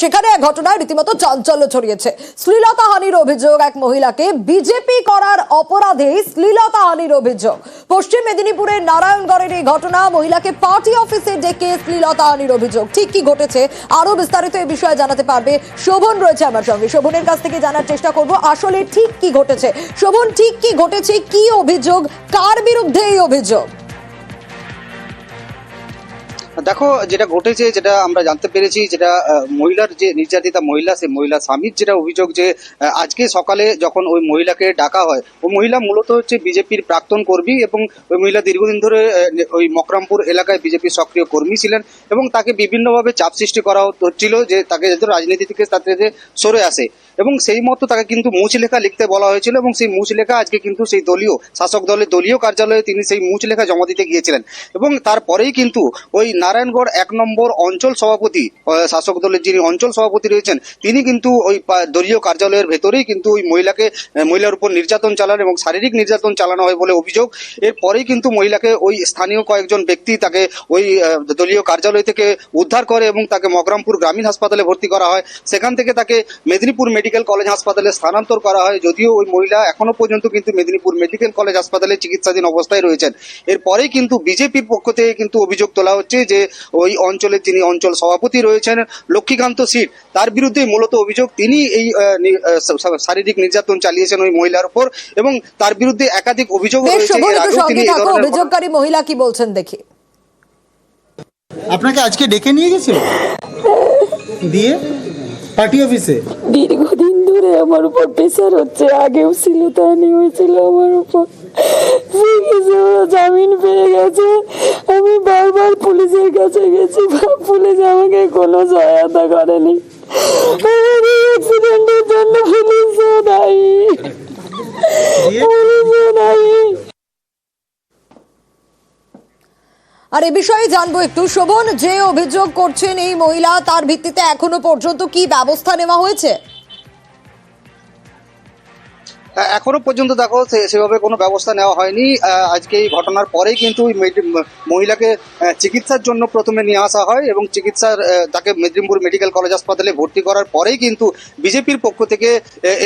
সেখানে এক ঘটনায় রীতিমতো চাঞ্চল্য ছড়িয়েছে। শ্লীলতাহানির অভিযোগ, এক মহিলাকে বিজেপি করার অপরাধে শ্লীলতাহানির অভিযোগ। পশ্চিম মেদিনীপুরের নারায়ণগড়ের এই ঘটনা, মহিলাকে পার্টি অফিসে ডেকে শ্লীলতাহানির অভিযোগ। ঠিক কি ঘটেছে আরো বিস্তারিত এই বিষয়ে জানাতে পারবে শোভন, রয়েছে আমার সঙ্গে। শোভনের কাছ থেকে জানার চেষ্টা করব আসলে ঠিক কি ঘটেছে। শোভন, ঠিক কি ঘটেছে, কি অভিযোগ, কার বিরুদ্ধে এই অভিযোগ? দেখো, যেটা ঘটেছে, যেটা আমরা জানতে পেরেছি, যেটা মহিলার যে নির্যাতিতা মহিলা, সেই মহিলা স্বামীর যেটা অভিযোগ যে আজকে সকালে যখন ওই মহিলাকে ডাকা হয়, ওই মহিলা মূলত হচ্ছে বিজেপির প্রাক্তন কর্মী এবং ওই মহিলা দীর্ঘদিন ধরে ওই মকরামপুর এলাকায় বিজেপির সক্রিয় কর্মী ছিলেন এবং তাকে বিভিন্নভাবে চাপ সৃষ্টি করা হচ্ছিল যে তাকে যাতে রাজনীতি থেকে তাতে সরে আসে, এবং সেই মতো তাকে কিন্তু মুচলেখা লিখতে বলা হয়েছিল এবং সেই মুচলেখা আজকে কিন্তু সেই দলীয় শাসক দলের দলীয় কার্যালয়ে তিনি সেই মুচলেখা জমা দিতে গিয়েছিলেন। এবং তারপরেই কিন্তু ওই নারায়ণগড় 1 নম্বর অঞ্চল সভাপতি, শাসক দলের যিনি অঞ্চল সভাপতি রয়েছেন, তিনি কিন্তু ওই দলীয় কার্যালয়ের ভেতরেই কিন্তু ওই মহিলার উপর নির্যাতন চালান এবং শারীরিক নির্যাতন চালানো হয় বলে অভিযোগ। এরপরেই কিন্তু মহিলাকে ওই স্থানীয় কয়েকজন ব্যক্তি তাকে ওই দলীয় কার্যালয় থেকে উদ্ধার করে এবং তাকে মকরামপুর গ্রামীণ হাসপাতালে ভর্তি করা হয়। সেখান থেকে তাকে মেদিনীপুর মেডিকেল কলেজ হাসপাতালে স্থানান্তর করা হয়, যদিও ওই মহিলা এখনো পর্যন্ত কিন্তু মেদিনীপুর মেডিকেল কলেজ হাসপাতালে চিকিৎসাধীন অবস্থায় রয়েছেন। এরপরেই কিন্তু বিজেপির পক্ষ থেকে কিন্তু অভিযোগ তোলা হচ্ছে যে ওই অঞ্চলের যিনি অঞ্চল সভাপতি রয়েছেন লক্ষ্মীকান্ত সিট, তার বিরুদ্ধে মূলত অভিযোগ। তিনি এই শারীরিক নির্যাতন চালিয়েছেন ওই মহিলার উপর এবং তার বিরুদ্ধে একাধিক অভিযোগ রয়েছে। অভিযোগকারী মহিলা কি বলছেন দেখি। আপনাকে আজকে ডেকে নিয়ে গেছিল দিয়ে পার্টি অফিসে? দীর্ঘদিন ধরে আমার উপর প্রেসার হচ্ছে, আগেও শ্লীলতাহানি হয়েছিল আমার উপর, জামিন পেয়ে গেছে। আমি বারবার পুলিশের কাছে গেছি, পুলিশ আমাকে কোনো সহায়তা করেনি। অ্যাক্সিডেন্টের জন্য পুলিশও নাই। আর এ বিষয়ে জানবো একটু শোভন, যে অভিযোগ করছেন এই মহিলা, তার ভিত্তিতে এখনো পর্যন্ত কি ব্যবস্থা নেওয়া হয়েছে? এখনো পর্যন্ত দেখো সেভাবে কোনো ব্যবস্থা নেওয়া হয়নি। আজকে এই ঘটনার পরেই কিন্তু ওই মহিলাকে চিকিৎসার জন্য প্রথমে নিয়ে আসা হয় এবং তাকে মেদিনীপুর মেডিকেল কলেজ হাসপাতালে ভর্তি করার পরেই কিন্তু বিজেপির পক্ষ থেকে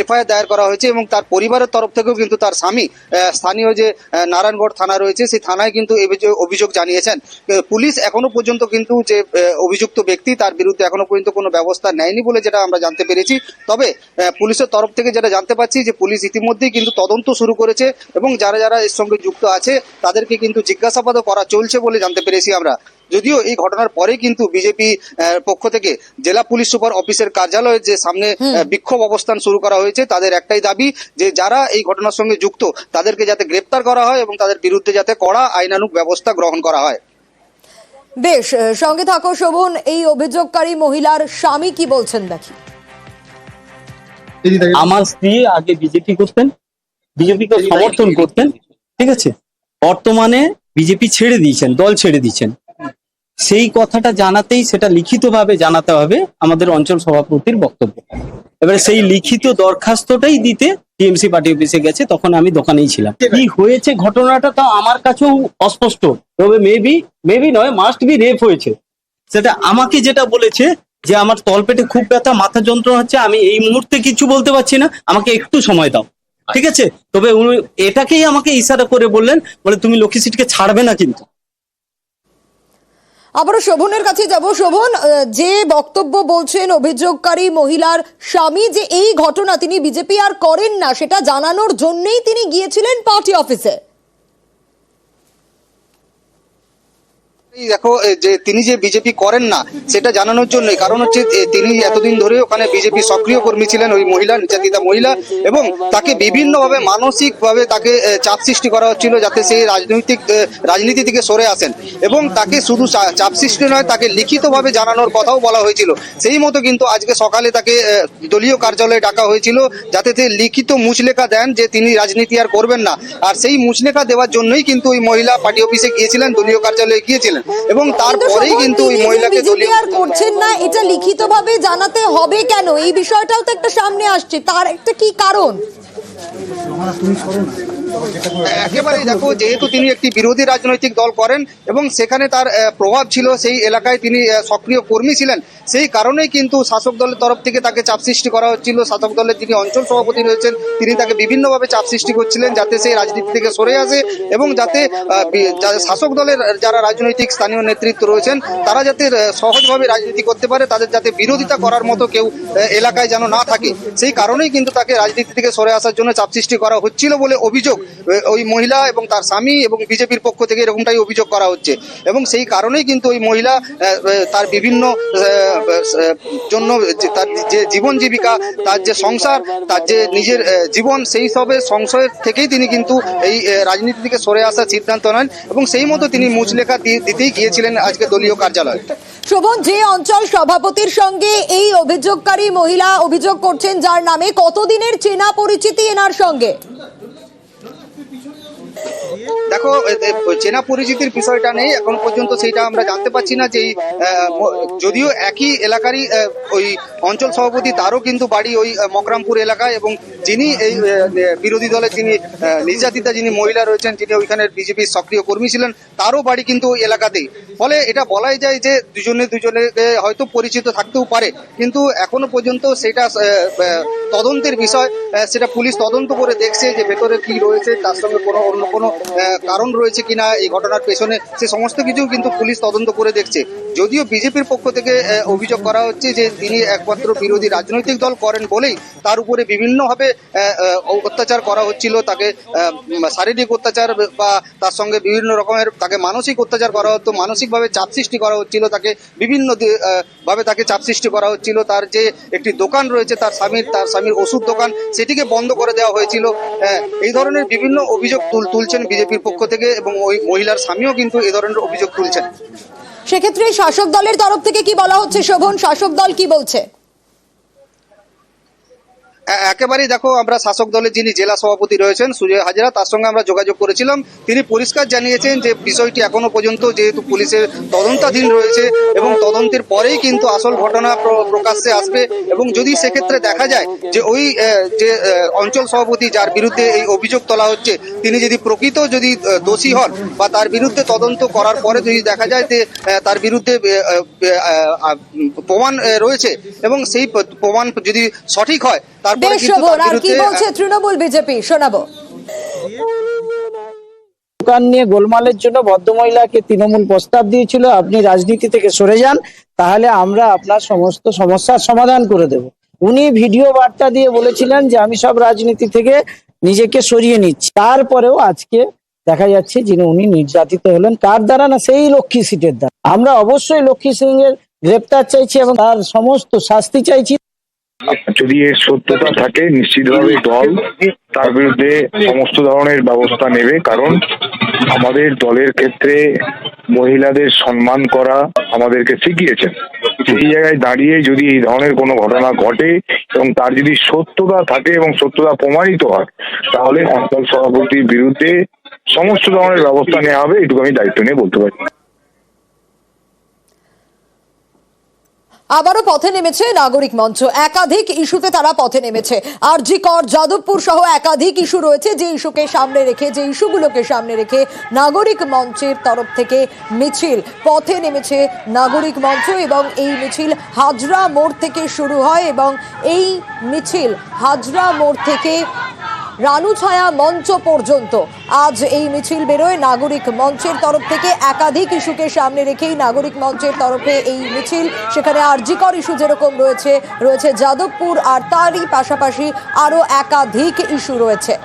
এফআইআর দায়ের করা হয়েছে এবং তার পরিবারের তরফ থেকেও কিন্তু তার স্বামী স্থানীয় যে নারায়ণগড় থানা রয়েছে সেই থানায় কিন্তু এই অভিযোগ জানিয়েছেন। পুলিশ এখনো পর্যন্ত কিন্তু যে অভিযুক্ত ব্যক্তি তার বিরুদ্ধে এখনো পর্যন্ত কোনো ব্যবস্থা নেয়নি বলে যেটা আমরা জানতে পেরেছি। তবে পুলিশের তরফ থেকে যেটা জানতে পারছি যে পুলিশ ইতিমধ্যেই কিন্তু তদন্ত শুরু করেছে এবং যারা যারা এর সঙ্গে যুক্ত আছে তাদেরকে কিন্তু জিজ্ঞাসাবাদও করা চলছে বলে জানতে পেরেছি আমরা। যদিও এই ঘটনার পরে কিন্তু বিজেপি পক্ষ থেকে জেলা পুলিশ সুপার অফিসের কার্যালয়ের যে সামনে বিক্ষোভ অবস্থান শুরু করা হয়েছে, তাদের একটাই দাবি যে যারা এই ঘটনার সঙ্গে যুক্ত তাদেরকে যাতে গ্রেপ্তার করা হয় এবং তাদের বিরুদ্ধে যাতে কড়া আইনানুগ ব্যবস্থা গ্রহণ করা হয়। বেশ, সঙ্গে থাকো শোভন। এই অভিযোগকারী মহিলার স্বামী কি বলছেন দেখি। আমার স্ত্রী আগে বিজেপি করতেন, বিজেপিকে সমর্থন করতেন, ঠিক আছে, বর্তমানে বিজেপি ছেড়ে দিয়েছেন, দল ছেড়ে দিয়েছেন। সেই কথাটা জানাতেই সেটা লিখিতভাবে জানাতে হবে আমাদের অঞ্চল সভাপতির বক্তব্য। এবারে সেই লিখিত দরখাস্তটাই দিতে টিএমসি পার্টি অফিসে গেছে, তখন আমি দোকানেই ছিলাম। কি হয়েছে ঘটনাটা তাও আমার কাছেও অস্পষ্ট, তবে মেবি নয়, মাস্ট বি রেপ হয়েছে। সেটা আমাকে যেটা বলেছে যে আমার তলপেটে খুব ব্যথা, মাথা যন্ত্রণা হচ্ছে, আমি এই মুহূর্তে কিছু বলতে পারছি না, আমাকে একটু সময় দাও, ঠিক আছে। তবে উনি এটাকেই আমাকে ইশারা করে বললেন, বলে তুমি লক্ষ্মী সিটকে ছাড়বে না। কিন্তু আবারও শোভনের কাছে যাব। শোভন, যে বক্তব্য বলছেন অভিযোগকারী মহিলার স্বামী, যে এই ঘটনা তিনি বিজেপি আর করেন না সেটা জানানোর জন্যই তিনি গিয়েছিলেন পার্টি অফিসে। দেখো, যে তিনি যে বিজেপি করেন না সেটা জানানোর জন্যই, কারণ হচ্ছে তিনি এতদিন ধরে ওখানে বিজেপি সক্রিয় কর্মী ছিলেন, ওই মহিলা নির্যাতিতা মহিলা, এবং তাকে বিভিন্নভাবে মানসিকভাবে তাকে চাপ সৃষ্টি করা হচ্ছিল যাতে সে রাজনীতি থেকে সরে আসেন, এবং তাকে শুধু চাপ সৃষ্টি নয়, তাকে লিখিতভাবে জানানোর কথাও বলা হয়েছিল। সেই মতো কিন্তু আজকে সকালে তাকে দলীয় কার্যালয়ে ডাকা হয়েছিল যাতে সে লিখিত মুচলেখা দেন যে তিনি রাজনীতি আর করবেন না। আর সেই মুচলেখা দেওয়ার জন্যই কিন্তু ওই মহিলা পার্টি অফিসে গিয়েছিলেন, দলীয় কার্যালয়ে গিয়েছিলেন, এবং তারপরেই কিন্তু ওই মহিলাকে করছেন না এটা লিখিতভাবে জানাতে হবে কেন? এই বিষয়টাও তো একটা সামনে আসছে, তার একটা কি কারণ? একেবারেই দেখো, যেহেতু তিনি একটি বিরোধী রাজনৈতিক দল করেন এবং সেখানে তার প্রভাব ছিল, সেই এলাকায় তিনি সক্রিয় কর্মী ছিলেন, সেই কারণেই কিন্তু শাসক দলের তরফ থেকে তাকে চাপ সৃষ্টি করা হচ্ছিল। শাসক দলের যিনি অঞ্চল সভাপতি রয়েছেন তিনি তাকে বিভিন্নভাবে চাপ সৃষ্টি করছিলেন যাতে সেই রাজনীতি থেকে সরে আসে এবং যাতে শাসক দলের যারা রাজনৈতিক স্থানীয় নেতৃত্ব রয়েছেন তারা যাতে সহজভাবে রাজনীতি করতে পারে, তাদের যাতে বিরোধিতা করার মতো কেউ এলাকায় যেন না থাকে, সেই কারণেই কিন্তু তাকে রাজনীতি থেকে সরে আসার জন্য চাপ সৃষ্টি করা হচ্ছিল বলে অভিযোগ ওই মহিলা এবং তার স্বামী এবং বিজেপির পক্ষ থেকে এরকমটাই অভিযোগ করা হচ্ছে। এবং সেই কারণেই কিন্তু ওই মহিলা তার বিভিন্ন জন্য তার যে জীবন জীবিকা, তার যে সংসার, তার যে নিজের জীবন, সেই সবের সংশয়ের থেকেই তিনি কিন্তু এই রাজনীতি থেকে সরে আসার সিদ্ধান্ত নেন এবং সেই মতো তিনি মুচলেখা দিতেই গিয়েছিলেন আজকে দলীয় কার্যালয়ে। শোভন, যে অঞ্চল সভাপতির সঙ্গে এই অভিযোগকারী মহিলা অভিযোগ করছেন, যার নামে কতদিনের চেনা পরিচিতি এনার সঙ্গে? দেখো, চেনা পরিচিতির বিষয়টা নেই এখন পর্যন্ত, সেইটা আমরা জানতে পারছি না। যে যদিও একই এলাকারই ওই অঞ্চল সভাপতি, তারও কিন্তু বাড়ি ওই মকরামপুর এলাকায় এবং যিনি এই বিরোধী দলের যিনি নির্যাতিতা যিনি মহিলা রয়েছেন, যিনি ওইখানের বিজেপির সক্রিয় কর্মী ছিলেন, তারও বাড়ি কিন্তু ওই এলাকাতেই। ফলে এটা বলাই যায় যে দুজনে হয়তো পরিচিত থাকতেও পারে, কিন্তু এখনো পর্যন্ত সেটা তদন্তের বিষয়। সেটা পুলিশ তদন্ত করে দেখছে যে ভেতরে কি রয়েছে, তার সঙ্গে অন্য কোনো কারণ রয়েছে কিনা এই ঘটনার পেছনে, সে সমস্ত কিছু কিন্তু পুলিশ তদন্ত করে দেখছে। যদিও বিজেপির পক্ষ থেকে অভিযোগ করা হচ্ছে যে তিনি একমাত্র বিরোধী রাজনৈতিক দল করেন বলেই তার উপরে বিভিন্নভাবে অত্যাচার করা হচ্ছিল, তাকে শারীরিক অত্যাচার বা তার সঙ্গে বিভিন্ন রকমের তাকে মানসিক অত্যাচার করা হতো, মানসিকভাবে চাপ সৃষ্টি করা হচ্ছিল, তাকে বিভিন্ন ভাবে তাকে চাপ সৃষ্টি করা হচ্ছিল। তার যে একটি দোকান রয়েছে তার স্বামীর ওষুধ দোকান, সেটিকে বন্ধ করে দেওয়া হয়েছিল। এই ধরনের বিভিন্ন অভিযোগ তুলছেন বিজেপির পক্ষ থেকে এবং ওই মহিলার স্বামীও কিন্তু এই ধরনের অভিযোগ তুলছেন। সেক্ষেত্রে শাসক দলের তরফ থেকে কি বলা হচ্ছে শোভন? শাসক দল কি বলছে? একেবারেই দেখো, আমরা শাসক দলের যিনি জেলা সভাপতি রয়েছেন সুজয় হাজরা, তার সঙ্গে আমরা যোগাযোগ করেছিলাম। তিনি পরিষ্কার জানিয়েছেন যে বিষয়টি এখনো পর্যন্ত যেহেতু পুলিশের তদন্তাধীন রয়েছে এবং তদন্তের পরেই কিন্তু আসল ঘটনা প্রকাশ্যে আসবে এবং যদি সেক্ষেত্রে দেখা যায় যে ওই যে অঞ্চল সভাপতি যার বিরুদ্ধে এই অভিযোগ তোলা হচ্ছে তিনি যদি প্রকৃত যদি দোষী হন বা তার বিরুদ্ধে তদন্ত করার পরে যদি দেখা যায় যে তার বিরুদ্ধে প্রমাণ রয়েছে এবং সেই প্রমাণ যদি সঠিক হয়, তারপরে কিন্তু আর কি বলছে তৃণমূল বিজেপি শোনাবো। দোকান নিয়ে গোলমালের জন্য ভদ্রমহিলাকে তৃণমূল প্রস্তাব দিয়েছিল, আপনি রাজনীতি থেকে সরে যান, তাহলে আমরা আপনার সমস্ত সমস্যার সমাধান করে দেব। উনি ভিডিও বার্তা দিয়ে বলেছিলেন যে আমি সব রাজনীতি থেকে নিজেকে সরিয়ে নিচ্ছি। তারপরেও আজকে দেখা যাচ্ছে যিনি উনি নির্যাতিত হলেন কার দ্বারা, না সেই লক্ষ্মী সিটের দ্বারা। আমরা অবশ্যই লক্ষ্মী সিং এর গ্রেপ্তার চাইছি এবং তার সমস্ত শাস্তি চাইছি। যদি এর সত্যতা থাকে নিশ্চিতভাবে দল তার বিরুদ্ধে সমস্ত ধরনের ব্যবস্থা নেবে, কারণ আমাদের দলের ক্ষেত্রে মহিলাদের সম্মান করা আমাদেরকে শিখিয়েছেন। সেই জায়গায় দাঁড়িয়ে যদি এই ধরনের কোনো ঘটনা ঘটে এবং তার যদি সত্যতা থাকে এবং সত্যতা প্রমাণিত হয়, তাহলে অঞ্চল সভাপতির বিরুদ্ধে সমস্ত ধরনের ব্যবস্থা নেওয়া হবে, এটুকু আমি দায়িত্ব নিয়ে বলতে পারি। আবারও পথে নেমেছে নাগরিক মঞ্চ। একাধিক ইস্যুতে তারা পথে নেমেছে। আরজি কর, যাদবপুর সহ একাধিক ইস্যু রয়েছে, যে ইস্যুকে সামনে রেখে, যে ইস্যুগুলোকে সামনে রেখে নাগরিক মঞ্চের তরফ থেকে মিছিল পথে নেমেছে নাগরিক মঞ্চ এবং এই মিছিল হাজরা মোড় থেকে শুরু হয় এবং এই মিছিল হাজরা মোড় থেকে রানুছায়া মঞ্চ পর্যন্ত আজ এই মিছিল বেরোয় নাগরিক মঞ্চের তরফ থেকে। একাধিক ইস্যুকে সামনে রেখেই নাগরিক মঞ্চের তরফে এই মিছিল। সেখানে আরজিকর ইস্যু যেরকম রয়েছে যাদবপুর, আর তারই পাশাপাশি আরো একাধিক ইস্যু রয়েছে।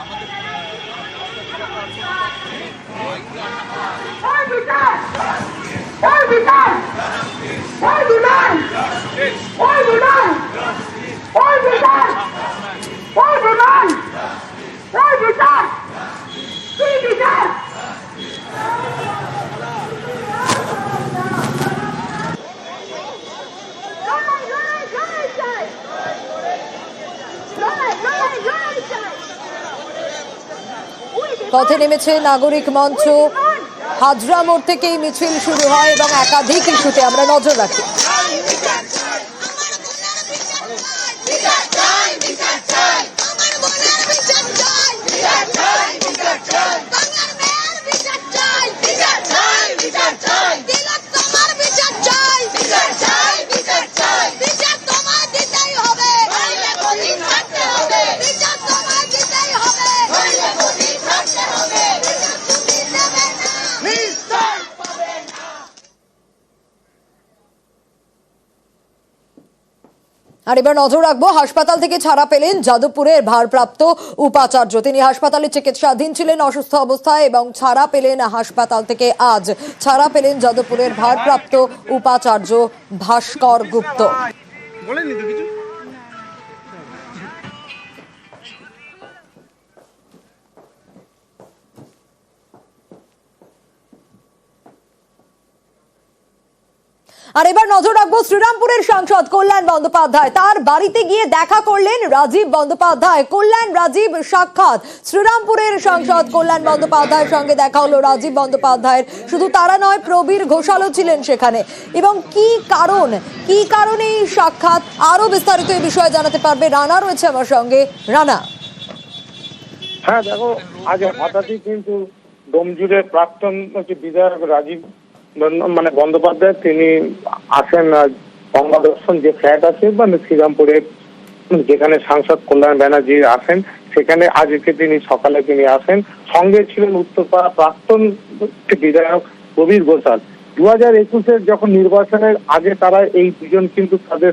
পথে নেমেছে নাগরিক মঞ্চ। হাজরা মোড় থেকেই মিছিল শুরু হয় এবং একাধিক ইস্যুতে আমরা নজর রাখি। আর এবার নজর রাখবো হাসপাতাল থেকে ছাড়া পেলেন যাদবপুরের ভারপ্রাপ্ত উপাচার্য। তিনি হাসপাতালে চিকিৎসাধীন ছিলেন অসুস্থ অবস্থায় এবং ছাড়া পেলেন হাসপাতাল থেকে আজ। ছাড়া পেলেন যাদবপুরের ভারপ্রাপ্ত উপাচার্য ভাস্কর গুপ্ত। বলেনি তো কিছু। আর এবার নজর রাখবো শ্রীরামপুরের সাংসদ কল্যাণ বন্দ্যোপাধ্যায়। তার বাড়িতে গিয়ে দেখা করলেন রাজীব বন্দ্যোপাধ্যায়। কল্যাণ রাজীব সাক্ষাৎ। শ্রীরামপুরের সাংসদ কল্যাণ বন্দ্যোপাধ্যায়ের সঙ্গে দেখা হলো রাজীব বন্দ্যোপাধ্যায়ের। শুধু তারা নয়, প্রবীর ঘোষালও ছিলেন সেখানে। এবং কি কারণে এই সাক্ষাৎ, আরো বিস্তারিত এই বিষয়ে জানাতে পারবে রানা, রয়েছে আমার সঙ্গে। রানা। হ্যাঁ দেখো, আজ হঠাৎই কিন্তু ডোমজুড়ের প্রাক্তন বিধায়ক রাজীব বন্দ্যোপাধ্যায় তিনি আসেন গঙ্গা দর্শন যে ফ্ল্যাট আছে শ্রীরামপুরে, যেখানে সাংসদ কল্যাণ ব্যানার্জি আসেন, সেখানে আজকে তিনি সকালে আসেন। সঙ্গে ছিলেন উত্তরপাড়া প্রাক্তন বিধায়ক প্রবীর ঘোষাল। 2021-এর যখন নির্বাচনের আগে তারা এই দুজন কিন্তু তাদের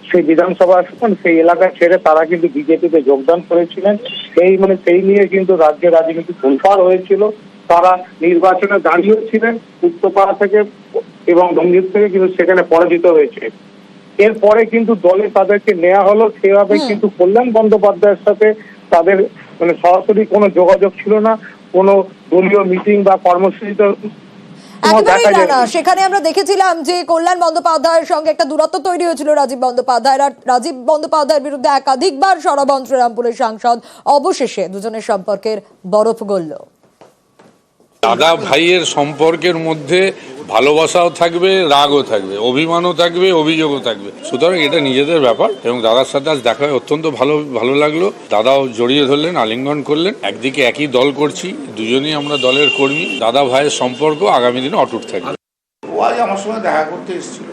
সেই বিধানসভা সেই এলাকা ছেড়ে তারা কিন্তু বিজেপিতে যোগদান করেছিলেন। সেই নিয়ে কিন্তু রাজ্যে রাজনীতি তোলপাড় হয়েছিল। তারা নির্বাচনে দাঁড়িয়েছিলেন উত্তরপাড়া থেকে এবং ডোমজুর থেকে, কিন্তু সেখানে পরাজিত হয়েছে। এরপরে কিন্তু দলে তাদেরকে নেওয়া হলো। সেভাবে কিন্তু কল্যাণ বন্দ্যোপাধ্যায়ের সাথে তাদের সরাসরি কোনো যোগাযোগ ছিল না, কোনো দলীয় মিটিং বা কর্মসূচিতে। একেবারেই রানা, সেখানে আমরা দেখেছিলাম যে কল্যাণ বন্দ্যোপাধ্যায়ের সঙ্গে একটা দূরত্ব তৈরি হয়েছিল রাজীব বন্দ্যোপাধ্যায়ের। আর রাজীব বন্দ্যোপাধ্যায়ের বিরুদ্ধে একাধিকবার সরাবন শ্রীরামপুরের সাংসদ। অবশেষে দুজনের সম্পর্কের বরফ গলল। দাদা ভাইয়ের সম্পর্কের মধ্যে ভালোবাসাও থাকবে, রাগও থাকবে, অভিমানও থাকবে, অভিযোগও থাকবে। সুতরাং এটা নিজেদের ব্যাপার। এবং দাদার সাথে আজ দেখা হয় অত্যন্ত ভালো লাগলো। দাদাও জড়িয়ে ধরলেন, আলিঙ্গন করলেন। একদিকে একই দল করছি, দুজনেই আমরা দলের কর্মী। দাদা ভাইয়ের সম্পর্ক আগামী দিনে অটুট থাকবে। ও আজ আমার সঙ্গে দেখা করতে এসেছিল,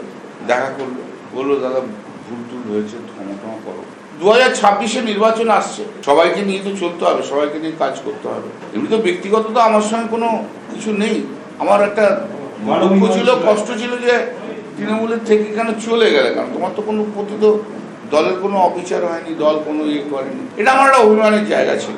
দেখা করলো, বললো দাদা ভুল টুল হয়েছে, ক্ষমা করো। 2026-এ নির্বাচন আসছে, সবাইকে নিয়ে তো চলতে হবে, সবাইকে নিয়ে কাজ করতে হবে। এমনি তো ব্যক্তিগত তো আমার সঙ্গে কোনো কিছু নেই। আমার একটা দুঃখ ছিল, কষ্ট ছিল যে তৃণমূলের থেকে কেন চলে গেলে, কারণ তোমার তো কোনো প্রতি তো দলের কোনো অবিচার হয়নি, দল কোনো ইয়ে করেনি। এটা আমার একটা অভিমানের জায়গা ছিল।